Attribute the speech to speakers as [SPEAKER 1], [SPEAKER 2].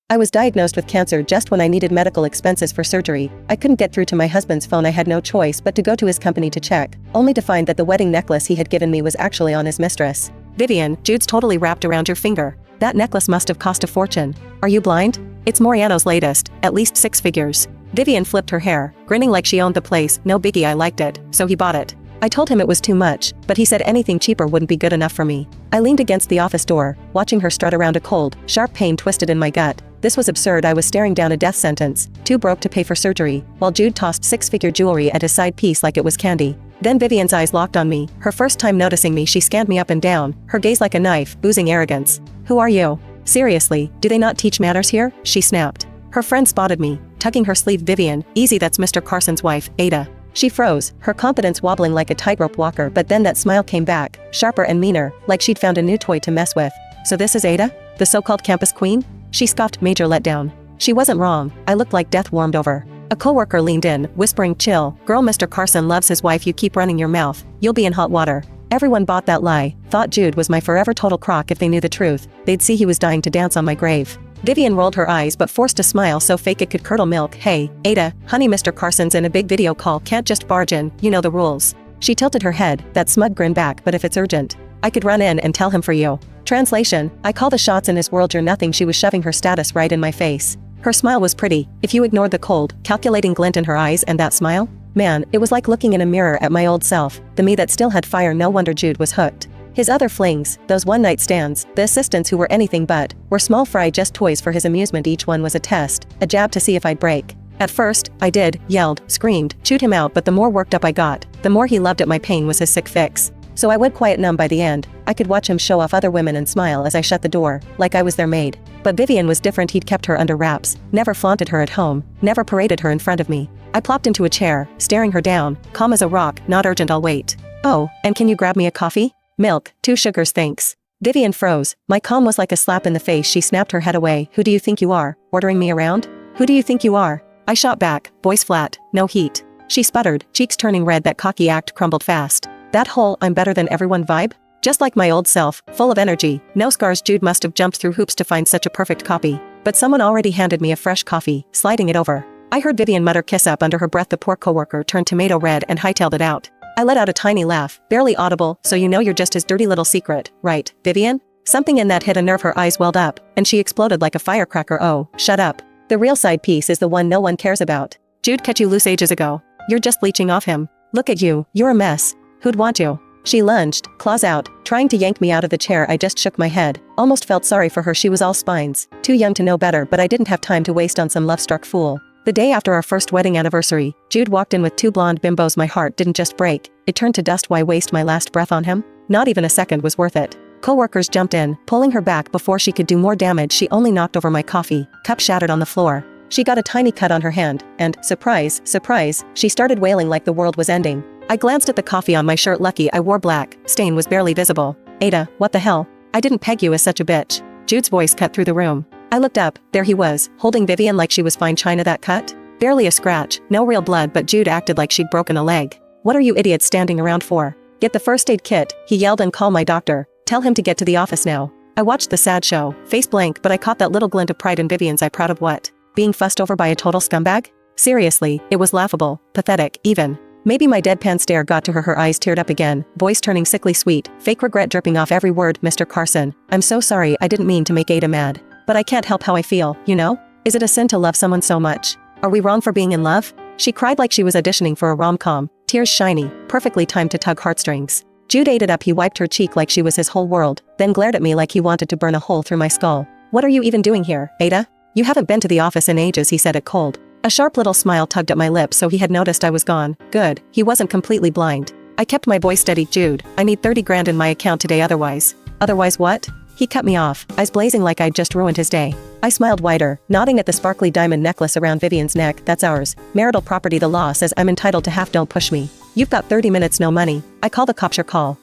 [SPEAKER 1] I was diagnosed with cancer just when I needed medical expenses for surgery. I couldn't get through to my husband's phone. I had no choice but to go to his company to check, only to find that the wedding necklace he had given me was actually on his mistress.
[SPEAKER 2] Vivian, Jude's totally wrapped around your finger. That necklace must have cost a fortune. Are you blind? It's Moriano's latest, at least 6 figures. Vivian flipped her hair, grinning like she owned the place. No biggie, I liked it, so he bought it. I told him it was too much, but he said anything cheaper wouldn't be good enough for me. I leaned against the office door, watching her strut around. A cold, sharp pain twisted in my gut. This was absurd. I was staring down a death sentence, too broke to pay for surgery, while Jude tossed 6-figure jewelry at his side piece like it was candy. Then Vivian's eyes locked on me. Her first time noticing me, she scanned me up and down, her gaze like a knife, oozing arrogance. Who are you? Seriously, do they not teach manners here? She snapped. Her friend spotted me, tugging her sleeve. Vivian, easy, that's Mr. Carson's wife, Ada. She froze, her confidence wobbling like a tightrope walker, but then that smile came back, sharper and meaner, like she'd found a new toy to mess with. So this is Ada? The so-called campus queen? She scoffed. Major letdown. She wasn't wrong. I looked like death warmed over. A coworker leaned in, whispering, chill, girl, Mr. Carson loves his wife. You keep running your mouth, you'll be in hot water. Everyone bought that lie, thought Jude was my forever total crock. If they knew the truth, they'd see he was dying to dance on my grave. Vivian rolled her eyes but forced a smile so fake it could curdle milk. Hey, Ada, honey, Mr. Carson's in a big video call, can't just barge in, you know the rules. She tilted her head, that smug grin back. But if it's urgent, I could run in and tell him for you. Translation, I call the shots in his world. You're nothing. She was shoving her status right in my face. Her smile was pretty, if you ignored the cold, calculating glint in her eyes and that smile. Man, it was like looking in a mirror at my old self, the me that still had fire. No wonder Jude was hooked. His other flings, those one-night stands, the assistants who were anything but, were small fry, just toys for his amusement. Each one was a test, a jab to see if I'd break. At first, I did, yelled, screamed, chewed him out, but the more worked up I got, the more he loved it. My pain was his sick fix. So I went quiet, numb. By the end, I could watch him show off other women and smile as I shut the door, like I was their maid. But Vivian was different. He'd kept her under wraps, never flaunted her at home, never paraded her in front of me. I plopped into a chair, staring her down, calm as a rock. Not urgent, I'll wait. Oh, and can you grab me a coffee? Milk, 2 sugars, thanks. Vivian froze. My calm was like a slap in the face. She snapped her head away. Who do you think you are, ordering me around? Who do you think you are? I shot back, voice flat, no heat. She sputtered, cheeks turning red. That cocky act crumbled fast. That whole I'm better than everyone vibe? Just like my old self, full of energy, no scars. Jude must have jumped through hoops to find such a perfect copy. But someone already handed me a fresh coffee, sliding it over. I heard Vivian mutter kiss up under her breath. The poor coworker turned tomato red and hightailed it out. I let out a tiny laugh, barely audible. So you know you're just his dirty little secret, right, Vivian? Something in that hit a nerve. Her eyes welled up, and she exploded like a firecracker. Oh, shut up. The real side piece is the one no one cares about. Jude cut you loose ages ago. You're just leeching off him. Look at you, you're a mess. Who'd want you? She lunged, claws out, trying to yank me out of the chair. I just shook my head, almost felt sorry for her. She was all spines, too young to know better, but I didn't have time to waste on some love-struck fool. The day after our first wedding anniversary, Jude walked in with 2 blonde bimbos. My heart didn't just break, it turned to dust. Why waste my last breath on him? Not even a second was worth it. Coworkers jumped in, pulling her back before she could do more damage. She only knocked over my coffee, cup shattered on the floor. She got a tiny cut on her hand, and, surprise, surprise, she started wailing like the world was ending. I glanced at the coffee on my shirt. Lucky I wore black, stain was barely visible. Ada, what the hell? I didn't peg you as such a bitch. Jude's voice cut through the room. I looked up, there he was, holding Vivian like she was fine china. That cut? Barely a scratch, no real blood, but Jude acted like she'd broken a leg. What are you idiots standing around for? Get the first aid kit, he yelled, and call my doctor. Tell him to get to the office now. I watched the sad show, face blank, but I caught that little glint of pride in Vivian's eye. Proud of what? Being fussed over by a total scumbag? Seriously, it was laughable, pathetic, even. Maybe my deadpan stare got to her. Her eyes teared up again, voice turning sickly sweet, fake regret dripping off every word. Mr. Carson, I'm so sorry. I didn't mean to make Ada mad. But I can't help how I feel, you know? Is it a sin to love someone so much? Are we wrong for being in love? She cried like she was auditioning for a rom-com, tears shiny, perfectly timed to tug heartstrings. Jude ate it up. He wiped her cheek like she was his whole world, then glared at me like he wanted to burn a hole through my skull. What are you even doing here, Ada? You haven't been to the office in ages, he said it cold. A sharp little smile tugged at my lips, so he had noticed I was gone. Good, he wasn't completely blind. I kept my voice steady. Jude, I need 30 grand in my account today, otherwise. Otherwise what? He cut me off, eyes blazing like I'd just ruined his day. I smiled wider, nodding at the sparkly diamond necklace around Vivian's neck. That's ours. Marital property. The law says I'm entitled to half. Don't push me. You've got 30 minutes, no money. I call the cops. Your call.